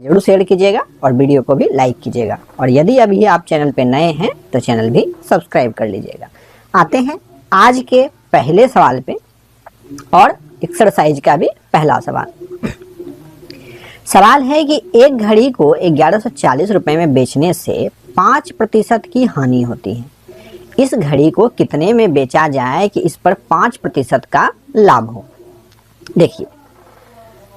जरूर शेयर कीजिएगा और वीडियो को भी लाइक कीजिएगा। और यदि अभी आप चैनल पे नए हैं तो चैनल भी सब्सक्राइब कर लीजिएगा। आते हैं आज के पहले सवाल पे और एक्सरसाइज का भी पहला सवाल। सवाल है कि एक घड़ी को 1140 रुपए में बेचने से 5% की हानि होती है। इस घड़ी को कितने में बेचा जाए कि इस पर 5% का लाभ हो। देखिए,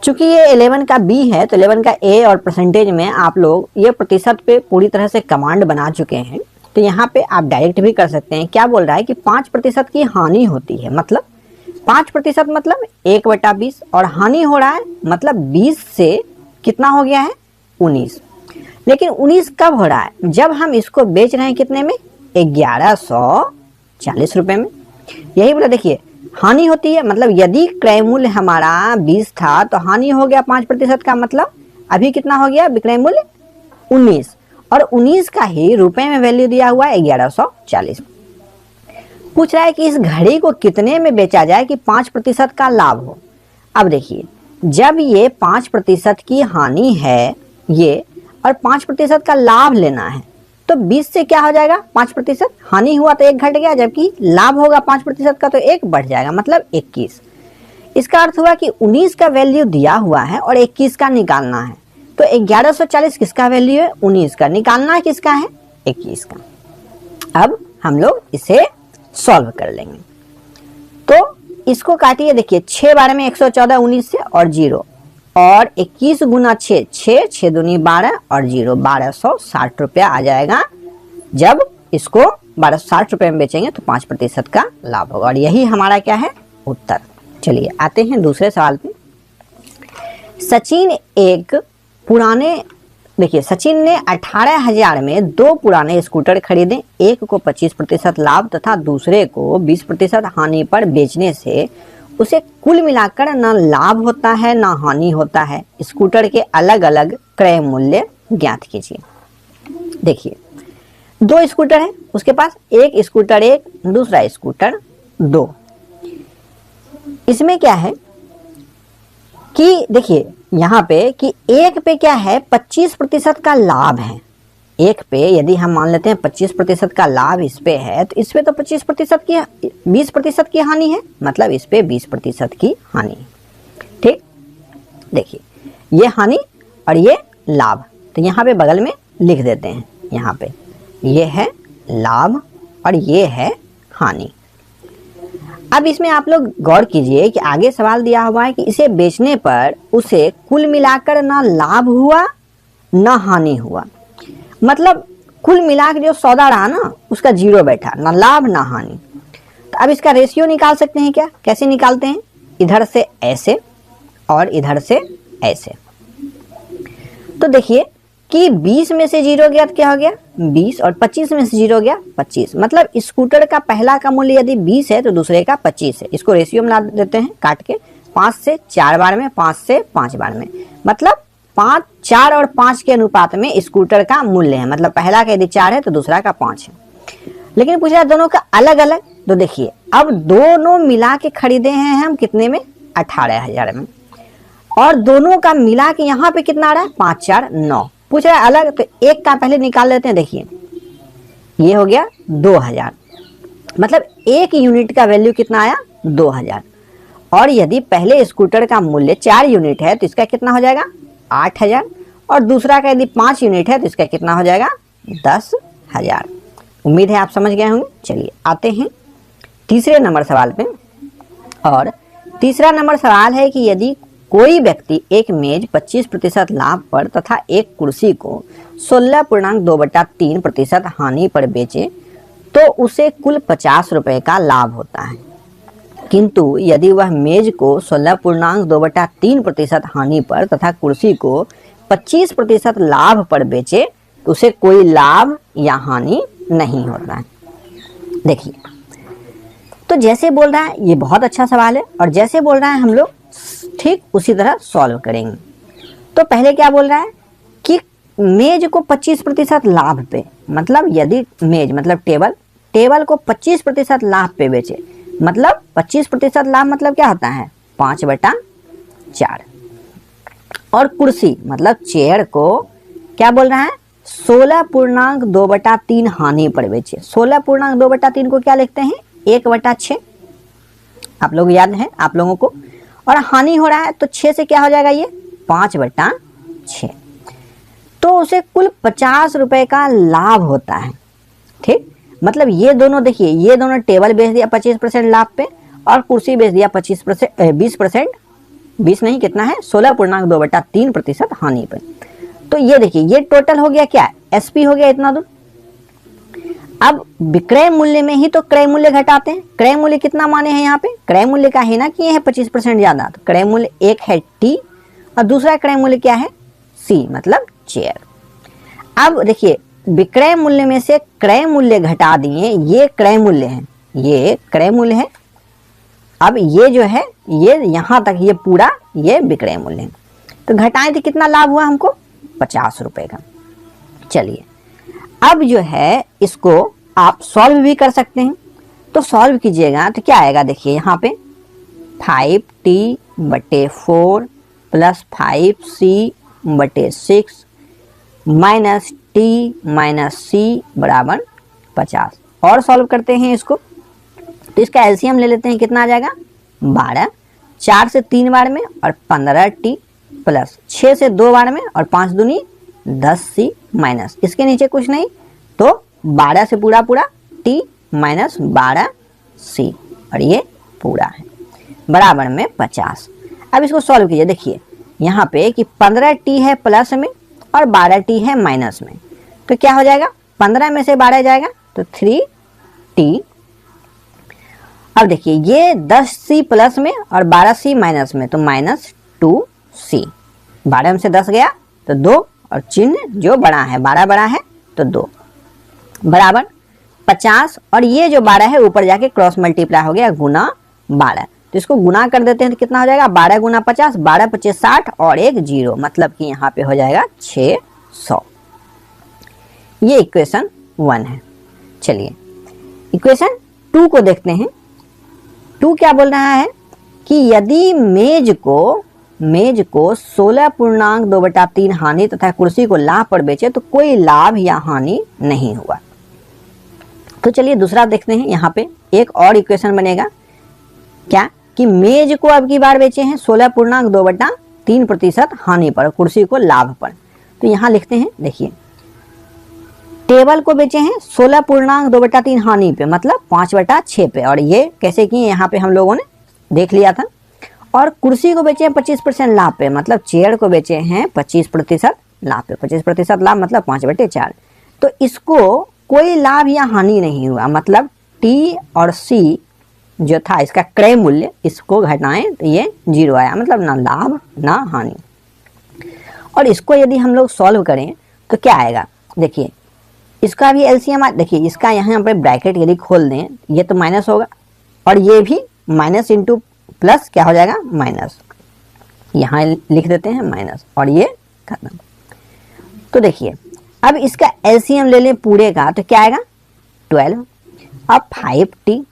चूंकि ये 11 का बी है तो 11 का ए और परसेंटेज में आप लोग ये प्रतिशत पे पूरी तरह से कमांड बना चुके हैं, तो यहाँ पे आप डायरेक्ट भी कर सकते हैं। क्या बोल रहा है कि 5% की हानि होती है, मतलब 5% मतलब 1/20 और हानि हो रहा है मतलब 20 से कितना हो गया है 19। लेकिन 19 कब हो रहा है, जब हम इसको बेच रहे हैं कितने में 1140 रुपए में। यही बोला, देखिए हानि होती है मतलब यदि क्रय मूल्य हमारा 20 था तो हानि हो गया 5% का, मतलब अभी कितना हो गया विक्रय मूल्य 19 और 19 का ही रुपए में वैल्यू दिया हुआ है 1140। पूछ रहा है कि इस घड़ी को कितने में बेचा जाए कि 5% का लाभ हो। अब देखिए, जब ये 5% की हानि है ये और 5% का लाभ लेना है तो 20 से क्या हो जाएगा 5%, हानि हुआ तो 1 घट गया, जबकि लाभ होगा 5% का तो 1 बढ़ जाएगा मतलब 21। इसका अर्थ हुआ कि 19 का वैल्यू दिया हुआ है और 21 का निकालना है। तो 1140 किसका वैल्यू है 19 का, निकालना किसका है 21 का। अब हम लोग इसे सॉल्व कर लेंगे। तो इसको काटिए, देखिए 6 बार में 114 19 से और 0 और 21 गुना 6 6 6 दूनी 12 और 0 1260 रुपया आ जाएगा। जब इसको 1260 रुपये में बेचेंगे तो 5% का लाभ होगा और यही हमारा क्या है उत्तर। चलिए आते हैं दूसरे सवाल पे। सचिन ने 18,000 में 2 पुराने स्कूटर खरीदे। एक को 25% लाभ तथा दूसरे को 20% हानि पर बेचने से उसे कुल मिलाकर ना लाभ होता है ना हानि होता है। स्कूटर के अलग अलग क्रय मूल्य ज्ञात कीजिए। देखिए 2 स्कूटर है उसके पास, एक स्कूटर 1 दूसरा स्कूटर 2। इसमें क्या है कि देखिए यहाँ पे कि एक पे क्या है 25% का लाभ है। एक पे यदि हम मान लेते हैं 25% का लाभ इस पे है तो इस पे तो 20% की हानि है, मतलब इस पे 20% की हानि। ठीक, देखिए ये हानि और ये लाभ, तो यहाँ पे बगल में लिख देते हैं। यहाँ पे ये है लाभ और ये है हानि। अब इसमें आप लोग गौर कीजिए कि आगे सवाल दिया हुआ है कि इसे बेचने पर उसे कुल मिलाकर ना लाभ हुआ ना हानि हुआ, मतलब कुल मिलाकर जो सौदा रहा ना उसका 0 बैठा, ना लाभ ना हानि। तो अब इसका रेशियो निकाल सकते हैं क्या, कैसे निकालते हैं, इधर से ऐसे और इधर से ऐसे। तो देखिए कि 20 में से 0 गया तो क्या हो गया 20 और 25 में से 0 गया 25, मतलब स्कूटर का पहला का मूल्य यदि 20 है तो दूसरे का 25 है। इसको रेशियो में ला देते हैं काट के, 5 से 4 बार में 5 से 5 बार में, मतलब 5 4 और 5 के अनुपात में स्कूटर का मूल्य है, मतलब पहला का यदि 4 है तो दूसरा का 5 है। लेकिन पूछ रहा है दोनों का अलग अलग, तो देखिए अब दोनों मिला के खरीदे हैं हम कितने में 18,000 में और दोनों का मिला के यहाँ पे कितना आ रहा है 5 4 9। पूछ रहा है अलग, तो एक का पहले निकाल लेते हैं। देखिए ये हो गया 2000, मतलब एक यूनिट का वैल्यू कितना आया 2000 और यदि पहले स्कूटर का मूल्य 4 यूनिट है तो इसका कितना हो जाएगा 8000 और दूसरा का यदि 5 यूनिट है तो इसका कितना हो जाएगा 10,000। उम्मीद है आप समझ गए होंगे। चलिए आते हैं तीसरे नंबर सवाल पे। और तीसरा नंबर सवाल है कि यदि कोई व्यक्ति एक मेज 25% लाभ पर तथा एक कुर्सी को 16.2/3% हानि पर बेचे तो उसे कुल 50 रुपए का लाभ होता है। किंतु यदि वह मेज को 16.2/3% हानि पर तथा कुर्सी को 25% लाभ पर बेचे तो उसे कोई लाभ या हानि नहीं होता है। देखिए तो जैसे बोल रहा है ये बहुत अच्छा सवाल है और जैसे बोल रहा है हम लोग ठीक उसी तरह सॉल्व करेंगे। तो पहले क्या बोल रहा है कि मेज को 25% लाभ पे, मतलब यदि मेज मतलब टेबल को 25% लाभ पे बेचे, मतलब 25% लाभ मतलब क्या होता है 5/4 और कुर्सी मतलब चेयर को क्या बोल रहा है, 16.2/3 हानि पर बेचे। 16.2/3 को क्या लिखते हैं, 1/6। आप लोग याद है आप लोगों को, और हानि हो रहा है तो 6 से क्या हो जाएगा, ये 5/6। तो उसे कुल 50 रुपए का लाभ होता है। ठीक, मतलब ये दोनों देखिए, ये दोनों टेबल बेच दिया 25% लाभ पे और कुर्सी बेच दिया 20%, 20 नहीं कितना है, 16.2/3% हानि पे। तो ये देखिए, ये टोटल हो गया क्या, एसपी हो गया इतना दूर। अब विक्रय मूल्य में ही तो क्रय मूल्य घटाते हैं। क्रय मूल्य कितना माने हैं यहाँ पे, क्रय मूल्य का है ना कि ये है 25% ज्यादा, तो क्रय मूल्य एक है टी और दूसरा क्रय मूल्य क्या है, सी मतलब चेयर। अब देखिए, विक्रय मूल्य में से क्रय मूल्य घटा दिए, ये क्रय मूल्य है, ये क्रय मूल्य है। अब ये जो है, ये यहां तक ये पूरा ये विक्रय मूल्य है। तो घटाएं तो कितना लाभ हुआ हमको, 50 रुपए का। चलिए, अब जो है इसको आप सॉल्व भी कर सकते हैं। तो सॉल्व कीजिएगा तो क्या आएगा, देखिए यहाँ पे 5t/4 plus 5c/6 minus T minus C बराबर 50। और सॉल्व करते हैं इसको, तो इसका एलसीएम ले लेते हैं, कितना आ जाएगा 12, 4 से 3 बार में और 15t प्लस 6 से 2 बार में और 5 दूनी 10c माइनस इसके नीचे कुछ नहीं, तो 12 से पूरा पूरा t माइनस 12c और ये पूरा है बराबर में 50। अब इसको सॉल्व कीजिए, देखिए यहाँ पे कि 15t है प्लस में और 12t है माइनस में, तो क्या हो जाएगा, 15 में से 12 जाएगा तो 3t। अब देखिए ये 10c प्लस में और 12c माइनस में, तो -2c। 12 में से 10 गया तो 2 और चिन्ह जो बड़ा है, 12 बड़ा है तो 2 बराबर 50। और ये जो 12 है ऊपर जाके क्रॉस मल्टीप्लाई हो गया गुना 12, तो इसको गुना कर देते हैं तो कितना हो जाएगा, 12 गुना 50, 12 25 60 और एक 0, मतलब कि यहाँ पे हो जाएगा 600। ये इक्वेशन 1 है। चलिए इक्वेशन 2 को देखते हैं। 2 क्या बोल रहा है कि यदि मेज को 16.2/3 हानि तथा कुर्सी को लाभ पर बेचे तो कोई लाभ या हानि नहीं हुआ। तो चलिए दूसरा देखते हैं। यहाँ पे एक और इक्वेशन बनेगा, क्या कि मेज को अब की बार बेचे हैं 16.2/3% हानि पर, कुर्सी को लाभ पर। तो यहाँ लिखते हैं, देखिए टेबल को बेचे हैं 16.2/3 हानि पे, मतलब 5/6 पे, और ये कैसे किए यहाँ पे हम लोगों ने देख लिया था। और कुर्सी को बेचे हैं 25% लाभ पे, मतलब चेयर को बेचे हैं 25% लाभ पे। 25% लाभ मतलब 5/4। तो इसको कोई लाभ या हानि नहीं हुआ, मतलब टी और सी जो था इसका क्रय मूल्य, इसको घटाएं तो ये 0 आया, मतलब ना लाभ ना हानि। और इसको यदि हम लोग सॉल्व करें तो क्या आएगा, देखिए इसका भी एलसीएम, देखिए इसका यहाँ पे ब्रैकेट यदि खोल दें, ये तो माइनस होगा और ये भी माइनस इंटू प्लस क्या हो जाएगा, माइनस। यहाँ लिख देते हैं माइनस और ये खत्म। तो देखिए अब इसका एलसीएम ले लें पूरे का, तो क्या आएगा 12। अब 5t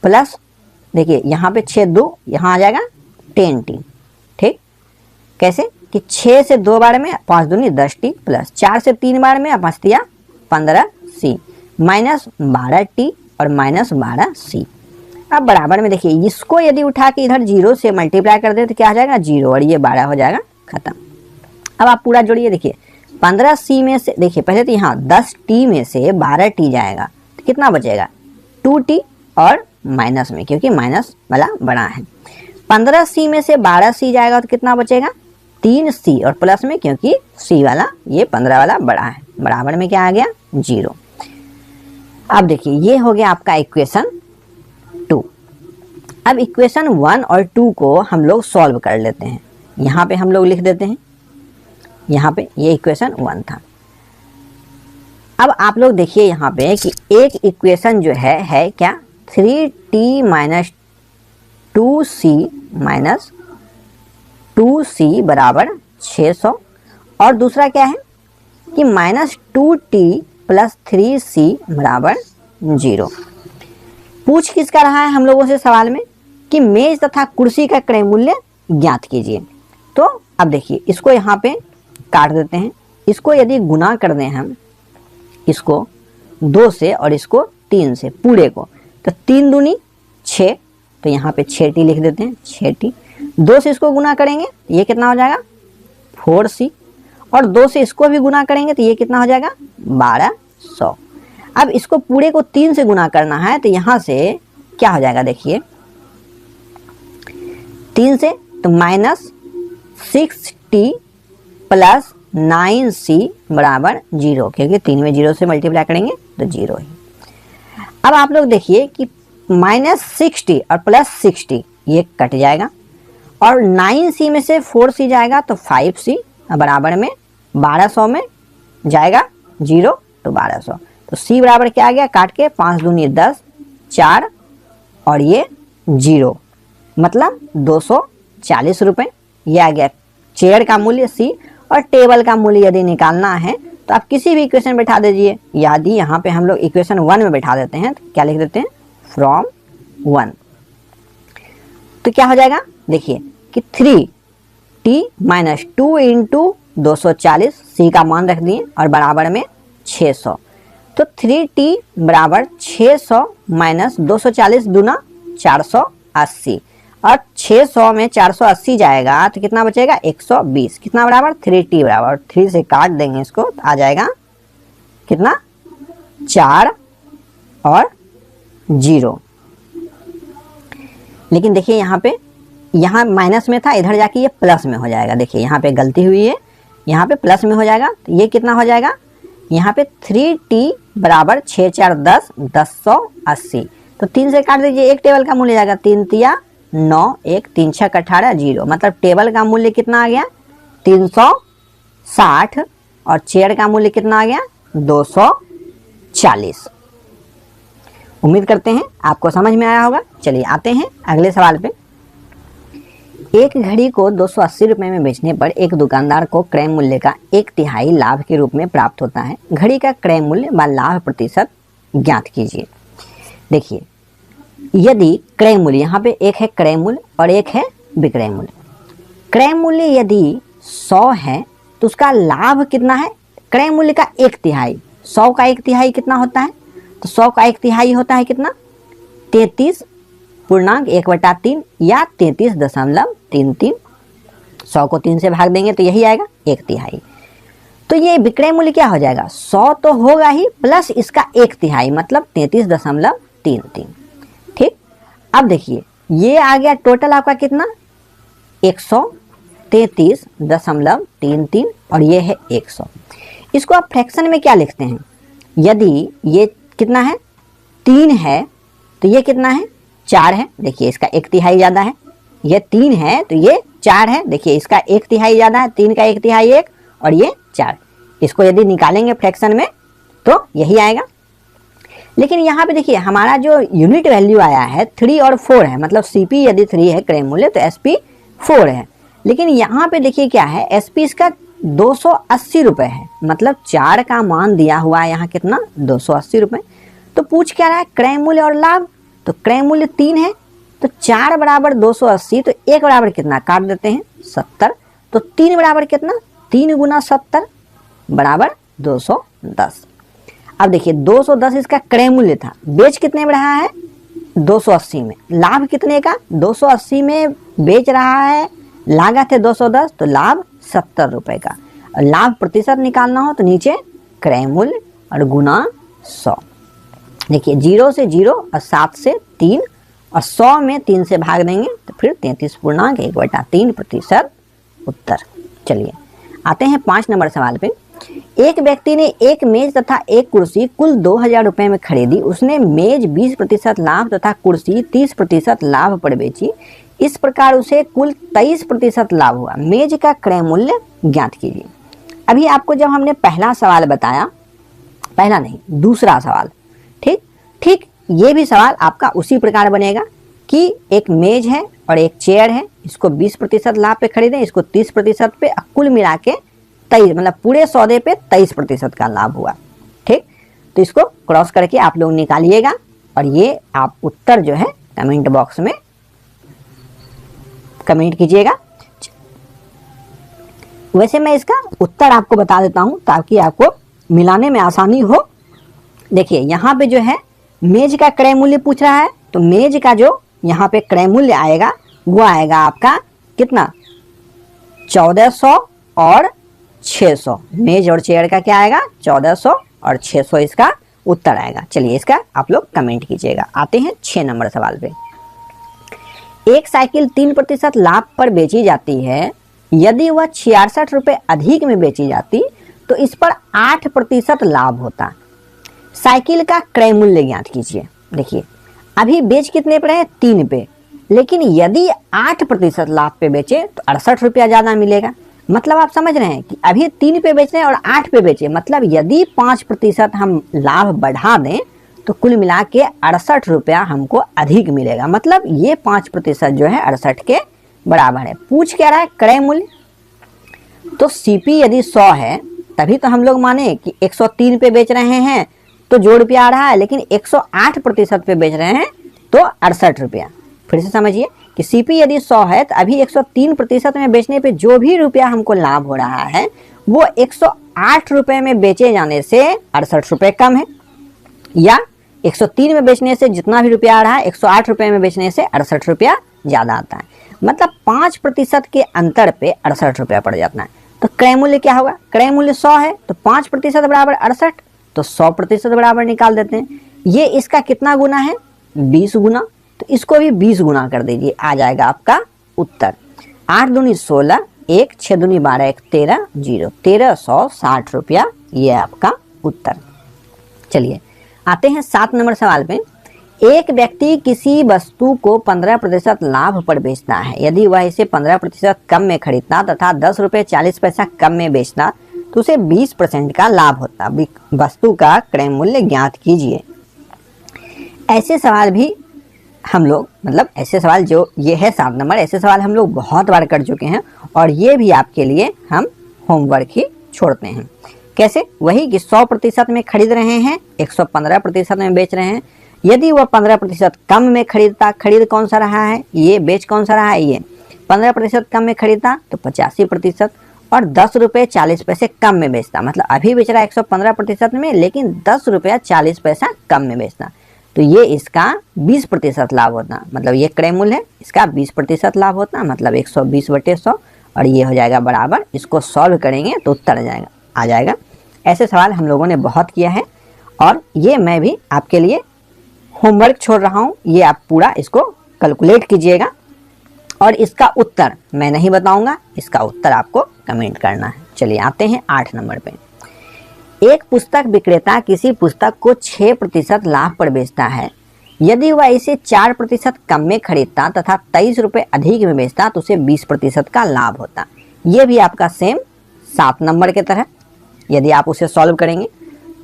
प्लस, देखिए यहाँ पे 6 2, यहाँ आ जाएगा 10t। ठीक, कैसे कि 6 से 2 बार में 5 दूनी 10t प्लस 4 से 3 बार में 5 दिया 15c माइनस 12t और माइनस 12c। अब बराबर में देखिए इसको यदि उठा के इधर 0 से मल्टीप्लाई कर दे तो क्या हो जाएगा 0 और ये 12 हो जाएगा, खत्म। अब आप पूरा जोड़िए, देखिए 15c में से, देखिए पहले तो यहाँ 10t में से 12t जाएगा तो कितना बचेगा 2t और माइनस में, क्योंकि माइनस वाला बड़ा है। 15c में से 12c जाएगा तो कितना बचेगा 3c और प्लस में, क्योंकि c वाला ये 15 वाला बड़ा है, बराबर में क्या आ गया 0। अब देखिए ये हो गया आपका इक्वेशन 2। अब इक्वेशन 1 और 2 को हम लोग सॉल्व कर लेते हैं। यहाँ पे हम लोग लिख देते हैं, यहाँ पे ये इक्वेशन 1 था। अब आप लोग देखिए यहाँ पे कि एक इक्वेशन जो है क्या 3t minus 2c minus 2c बराबर 600, और दूसरा क्या है कि -2t प्लस 3c बराबर 0। पूछ किसका रहा है हम लोगों से सवाल में कि मेज तथा कुर्सी का क्रय मूल्य ज्ञात कीजिए। तो अब देखिए इसको यहाँ पे काट देते हैं। इसको यदि गुना कर दें हम इसको 2 से और इसको 3 से पूरे को, तो 3 दूनी 6, तो यहाँ पे 6t लिख देते हैं, 6t। 2 से इसको गुना करेंगे तो ये कितना हो जाएगा 4c, और 2 से इसको भी गुना करेंगे तो ये कितना हो जाएगा 1200। अब इसको पूरे को 3 से गुना करना है तो यहाँ से क्या हो जाएगा देखिए 3 से, तो -6t प्लस 9c बराबर 0, क्योंकि 3 में 0 से मल्टीप्लाई करेंगे तो 0 ही। अब आप लोग देखिए कि -6t और +6t ये कट जाएगा, और 9c में से 4c जाएगा तो 5c बराबर में 1200 में जाएगा 0 तो 1200, तो c बराबर क्या आ गया, काट के 5 दूनी 10, 4 और ये 0, मतलब 240 रुपये। ये आ गया चेयर का मूल्य c, और टेबल का मूल्य यदि निकालना है तो आप किसी भी इक्वेशन बैठा दीजिए। यदि यहाँ पे हम लोग इक्वेशन 1 में बैठा देते हैं तो क्या लिख देते हैं फ्रॉम 1, तो क्या हो जाएगा देखिए कि 3t - 2 × 240, c का मान रख दिए और बराबर में 600, तो 3t बराबर 600 - 240 दूना 480, और 600 में 480 जाएगा तो कितना बचेगा 120, कितना बराबर 3t बराबर 3 से काट देंगे इसको तो आ जाएगा कितना 4 और 0। लेकिन देखिए यहाँ माइनस में था, इधर जाके ये प्लस में हो जाएगा। देखिए यहाँ पे गलती हुई है, यहाँ पे प्लस में हो जाएगा तो ये कितना हो जाएगा, यहाँ पे 3t बराबर 6 4 10 1080, तो 3 से काट दीजिए, एक टेबल का मूल्य जाएगा 3 तिया 9, 1 3 6 18 0, मतलब टेबल का मूल्य कितना आ गया 360, और चेयर का मूल्य कितना आ गया 240। उम्मीद करते हैं आपको समझ में आया होगा। चलिए आते हैं अगले सवाल पे। एक घड़ी को 280 रुपये में बेचने पर एक दुकानदार को क्रय मूल्य का 1/3 लाभ के रूप में प्राप्त होता है। घड़ी का क्रय मूल्य व लाभ प्रतिशत ज्ञात कीजिए। देखिए यदि क्रय मूल्य, यहाँ पे एक है क्रय मूल्य और एक है विक्रय मूल्य। क्रय मूल्य यदि 100 है तो उसका लाभ कितना है, क्रय मूल्य का 1/3, 100 का 1/3 कितना होता है, तो 100 का 1/3 होता है कितना 33.1/3 या 33.33। 100 को 3 से भाग देंगे तो यही आएगा 1/3। तो ये विक्रय मूल्य क्या हो जाएगा 100 तो होगा ही, प्लस इसका 1/3 मतलब 33.33। ठीक, अब देखिए ये आ गया टोटल आपका कितना 133.33 और ये है 100। इसको आप फ्रैक्शन में क्या लिखते हैं, यदि ये कितना है 3 है तो ये कितना है 4 है। देखिए इसका 1/3 ज़्यादा है, ये 3 है तो ये 4 है। देखिए इसका 1/3 ज़्यादा है, 3 का 1/3 1 और ये 4। इसको यदि निकालेंगे फ्रैक्शन में तो यही आएगा। लेकिन यहाँ पे देखिए हमारा जो यूनिट वैल्यू आया है 3 और 4 है, मतलब CP यदि 3 है क्रय मूल्य तो SP 4 है। लेकिन यहाँ पे देखिए क्या है SP इसका 280 रुपये है, मतलब 4 का मान दिया हुआ है यहाँ कितना 280 रुपये। तो पूछ क्या रहा है क्रय मूल्य और लाभ, तो क्रय मूल्य 3 है तो 4 बराबर 280, तो 1 बराबर कितना काट देते हैं 70, तो 3 बराबर कितना 3 × 70 बराबर 210। अब देखिए 210 इसका क्रय मूल्य था, बेच कितने में रहा है 280 में, लाभ कितने का 280 में बेच रहा है, लागत है 210 तो लाभ 70 रुपये का। और लाभ प्रतिशत निकालना हो तो नीचे क्रय मूल्य और गुना 100। देखिए 0 से 0 और 7 से 3 और 100 में 3 से भाग देंगे तो फिर 33.1/3% उत्तर। चलिए आते हैं 5 नंबर सवाल पे। एक व्यक्ति ने एक मेज तथा एक कुर्सी कुल 2000 रुपये में खरीदी। उसने मेज 20% लाभ तथा कुर्सी 30% लाभ पर बेची। इस प्रकार उसे कुल 23% लाभ हुआ। मेज का क्रय मूल्य ज्ञात कीजिए। अभी आपको जब हमने पहला सवाल बताया, पहला नहीं दूसरा सवाल, ठीक ये भी सवाल आपका उसी प्रकार बनेगा कि एक मेज है और एक चेयर है, इसको 20% लाभ पे खरीदे, इसको 30% पे, कुल मिला के 23, मतलब पूरे सौदे पे 23% का लाभ हुआ। ठीक, तो इसको क्रॉस करके आप लोग निकालिएगा और ये आप उत्तर जो है कमेंट बॉक्स में कमेंट कीजिएगा। वैसे मैं इसका उत्तर आपको बता देता हूं ताकि आपको मिलाने में आसानी हो। देखिए यहाँ पे जो है मेज का क्रय मूल्य पूछ रहा है, तो मेज का जो यहाँ पे क्रय मूल्य आएगा वो आएगा आपका कितना, 1400 और 600। मेज और चेयर का क्या आएगा, 1400 और 600 इसका उत्तर आएगा। चलिए इसका आप लोग कमेंट कीजिएगा। आते हैं 6 नंबर सवाल पे। एक साइकिल 3% लाभ पर बेची जाती है, यदि वह 66 रुपये अधिक में बेची जाती तो इस पर 8% लाभ होता। साइकिल का क्रय मूल्य ज्ञात कीजिए। देखिए अभी बेच कितने पे है, 3 पे, लेकिन यदि 8% लाभ पे बेचे तो 68 रुपया ज़्यादा मिलेगा। मतलब आप समझ रहे हैं कि अभी 3 पे बेच रहे हैं और 8 पे बेचे, मतलब यदि 5% हम लाभ बढ़ा दें तो कुल मिला के 68 रुपया हमको अधिक मिलेगा। मतलब ये 5% जो है 68 के बराबर है। पूछ क्या रहा है, क्रय मूल्य। तो सीपी यदि 100 है तभी तो हम लोग माने कि 103 पे बेच रहे हैं तो जो रुपया आ रहा है, लेकिन 108% पे बेच रहे हैं तो 68 रुपया। फिर से समझिए कि सीपी यदि 100 है तो अभी 103% में बेचने पे जो भी रुपया हमको लाभ हो रहा है वो 108 रुपये में बेचे जाने से 68 रुपये कम है, या 103 में बेचने से जितना भी रुपया आ रहा है 108 रुपये में बेचने से 68 रुपया ज़्यादा आता है। मतलब 5% के अंतर पे 68 रुपया पड़ जाता है। तो क्रय मूल्य क्या होगा, क्रय मूल्य 100 है तो 5% बराबर 68, तो 100% बराबर निकाल देते हैं। ये इसका कितना गुना है, 20 गुना, तो इसको भी 20 गुना कर दीजिए, आ जाएगा आपका उत्तर। 8 दूनी 16, 1 6 दूनी 12, 1 13, 0 1360 रुपया, ये आपका उत्तर। चलिए आते हैं 7 नंबर सवाल पे। एक व्यक्ति किसी वस्तु को 15% लाभ पर बेचता है, यदि वह इसे 15% कम में खरीदता तथा 10 रुपये 40 पैसा कम में बेचता तो उसे 20% का लाभ होता। वस्तु का क्रय मूल्य ज्ञात कीजिए। ऐसे सवाल भी हम लोग, मतलब ऐसे सवाल जो ये है 7 नंबर, ऐसे सवाल हम लोग बहुत बार कर चुके हैं और ये भी आपके लिए हम होमवर्क ही छोड़ते हैं। कैसे, वही कि 100% में खरीद रहे हैं, 115% में बेच रहे हैं। यदि वह 15% कम में खरीदता, खरीद कौन सा रहा है, ये बेच कौन सा रहा है, ये 15% कम में खरीदता तो 85%, और 10 रुपये 40 पैसे कम में बेचता, मतलब अभी बेच रहा है 115% में, लेकिन 10 रुपया 40 पैसा कम में बेचता, तो ये इसका 20% लाभ होता। मतलब ये क्रय मूल्य है, इसका 20% लाभ होता, मतलब 120/100, और ये हो जाएगा बराबर। इसको सॉल्व करेंगे तो उत्तर आ जाएगा। ऐसे सवाल हम लोगों ने बहुत किया है और ये मैं भी आपके लिए होमवर्क छोड़ रहा हूँ, ये आप पूरा इसको कैलकुलेट कीजिएगा और इसका उत्तर मैं नहीं बताऊंगा, इसका उत्तर आपको कमेंट करना है। चलिए आते हैं 8 नंबर पे। एक पुस्तक विक्रेता किसी पुस्तक को 6% लाभ पर बेचता है, यदि वह इसे 4% कम में खरीदता तथा 23 रुपये अधिक में बेचता तो उसे 20% का लाभ होता। ये भी आपका सेम 7 नंबर के तरह, यदि आप उसे सॉल्व करेंगे,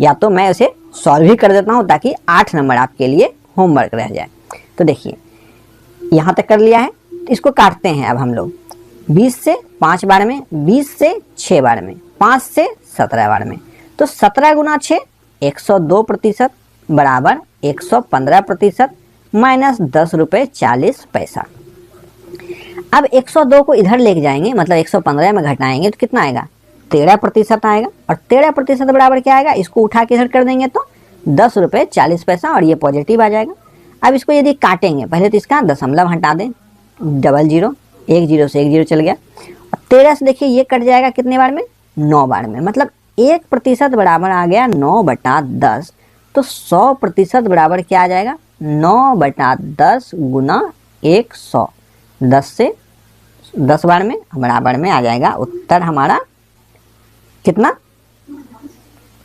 या तो मैं उसे सॉल्व ही कर देता हूँ ताकि 8 नंबर आपके लिए होमवर्क रह जाए। तो देखिए यहाँ तक कर लिया है, इसको काटते हैं अब हम लोग। 20 से 5 बार में, 20 से 6 बार में, 5 से 17 बार में, तो 17 गुना 6 102% बराबर 115% माइनस 10 रुपये 40 पैसा। अब 102 को इधर लेके जाएंगे, मतलब 115 में घटाएंगे तो कितना आएगा, 13% आएगा, और 13% बराबर क्या आएगा, इसको उठा के इधर कर देंगे तो 10 रुपये 40 पैसा, और ये पॉजिटिव आ जाएगा। अब इसको यदि काटेंगे, पहले तो इसका दशमलव हटा दें, 00, 1 0 से 1 0 चल गया, और 13 से देखिए ये कट जाएगा कितने बार में, 9 बार में, मतलब 1% बराबर आ गया 9/10, तो 100% बराबर क्या आ जाएगा, 9/10 गुना 100, 10 से 10 बार में बराबर में आ जाएगा उत्तर हमारा कितना,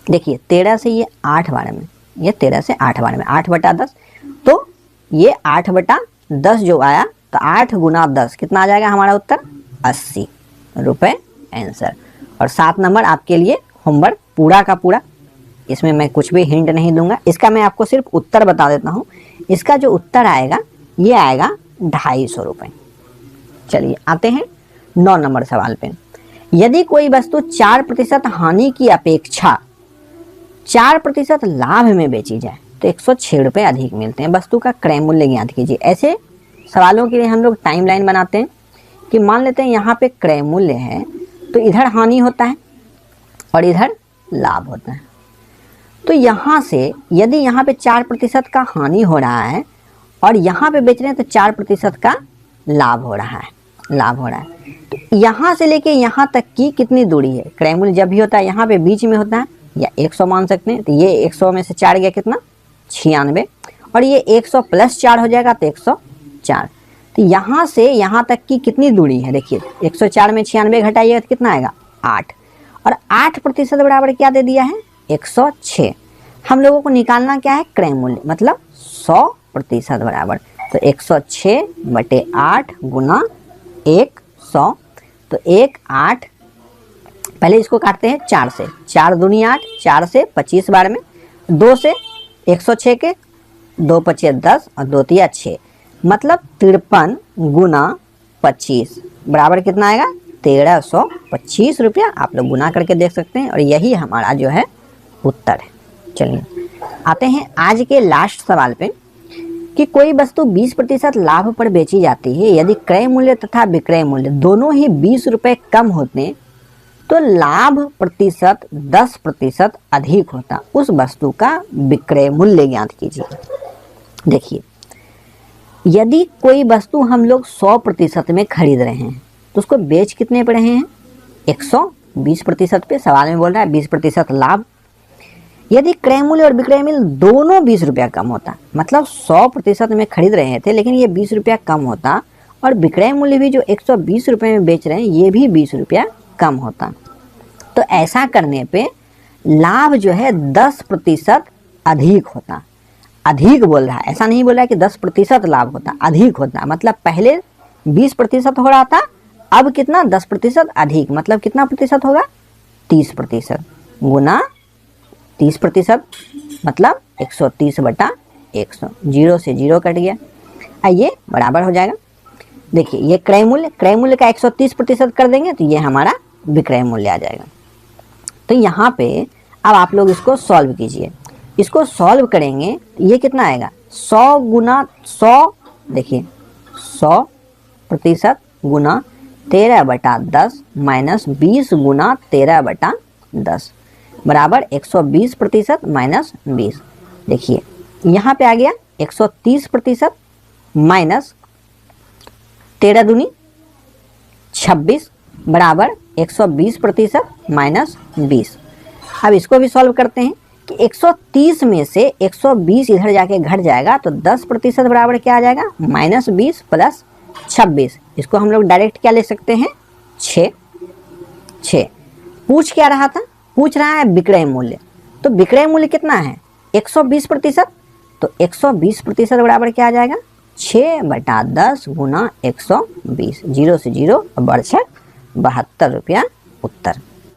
देखिए 13 से ये 8 बार में, ये 13 से 8 बार में 8/10, तो ये 8/10 जो आया, तो 8 गुना 10 कितना आ जाएगा हमारा उत्तर, 80 रुपये आंसर। और 7 नंबर आपके लिए होमवर्क पूरा का पूरा, इसमें मैं कुछ भी हिंट नहीं दूंगा, इसका मैं आपको सिर्फ उत्तर बता देता हूँ। इसका जो उत्तर आएगा ये आएगा 250 रुपये। चलिए आते हैं 9 नंबर सवाल पे। यदि कोई वस्तु 4% हानि की अपेक्षा 4% लाभ में बेची जाए तो 106 रुपये अधिक मिलते हैं। वस्तु का क्रय मूल्य ज्ञात कीजिए। ऐसे सवालों के लिए हम लोग टाइमलाइन बनाते हैं कि मान लेते हैं यहाँ पे क्रय मूल्य है, तो इधर हानि होता है और इधर लाभ होता है। तो यहाँ से यदि यहाँ पे 4% का हानि हो रहा है और यहाँ पे बेच रहे हैं तो 4% का लाभ हो रहा है। तो यहाँ से लेके यहाँ तक की कितनी दूरी है? क्रय मूल्य जब भी होता है यहाँ पे बीच में होता है, या 100 मान सकते हैं। तो ये 100 में से 4 गया कितना? 96, और ये 100 प्लस 4 हो जाएगा तो 104। तो यहाँ से यहाँ तक की कितनी दूरी है? देखिए 104 में 96 घटाइएगा तो कितना आएगा? 8, और 8% बराबर क्या दे दिया है? 106। हम लोगों को निकालना क्या है? क्रय मूल्य, मतलब 100% बराबर। तो 106/8 गुना 100, तो 8, पहले इसको काटते हैं 4 से, 4 दूनी 8, 4 से 25 बार में, 2 से 106 के 2 पचे 10 और 2 तिया 6, मतलब 53 गुना 25 बराबर कितना आएगा? 1325 रुपया। आप लोग गुना करके देख सकते हैं, और यही हमारा जो है उत्तर है। चलिए आते हैं आज के लास्ट सवाल पे कि कोई वस्तु 20% लाभ पर बेची जाती है। यदि क्रय मूल्य तथा विक्रय मूल्य दोनों ही 20 रुपये कम होते तो लाभ प्रतिशत 10% अधिक होता। उस वस्तु का विक्रय मूल्य ज्ञात कीजिए। देखिए, यदि कोई वस्तु हम लोग 100% में खरीद रहे हैं तो उसको बेच कितने पे रहे हैं? 120% पे। सवाल में बोल रहा है 20% लाभ। यदि क्रय मूल्य और विक्रय मूल्य दोनों 20 रुपया कम होता, मतलब 100% में खरीद रहे थे लेकिन ये 20 रुपया कम होता, और विक्रय मूल्य भी जो 120 रुपये में बेच रहे हैं ये भी 20 रुपया कम होता, तो ऐसा करने पे लाभ जो है 10% अधिक होता। अधिक बोल रहा है, ऐसा नहीं बोल रहा है कि 10% लाभ होता, अधिक होता। मतलब पहले 20% हो रहा था, अब कितना? 10% अधिक। मतलब कितना प्रतिशत होगा? 30% गुना 30%, मतलब 130/100। 0 से 0 कट गया, ये बराबर हो जाएगा। देखिए ये क्रय मूल्य का 130% कर देंगे तो ये हमारा विक्रय मूल्य आ जाएगा। तो यहाँ पे अब आप लोग इसको सॉल्व कीजिए। इसको सॉल्व करेंगे तो ये कितना आएगा? 100 गुना 100, देखिए 100% गुना 13/10 माइनस 20 गुना 13/10 बराबर 120% माइनस 20। देखिए यहाँ पे आ गया 130% माइनस 13 दूनी 26 बराबर 120% माइनस 20। अब इसको भी सॉल्व करते हैं कि 130 में से 120 इधर जाके घट जाएगा तो 10% बराबर क्या आ जाएगा? -20 प्लस 26। इसको हम लोग डायरेक्ट क्या ले सकते हैं? 6। पूछ क्या रहा था? पूछ रहा है विक्रय मूल्य। तो विक्रय मूल्य कितना है? 120%। तो 120% बराबर क्या आ जाएगा? 6/10 गुना 120। 0 से 0 बढ़ 72 रुपया उत्तर।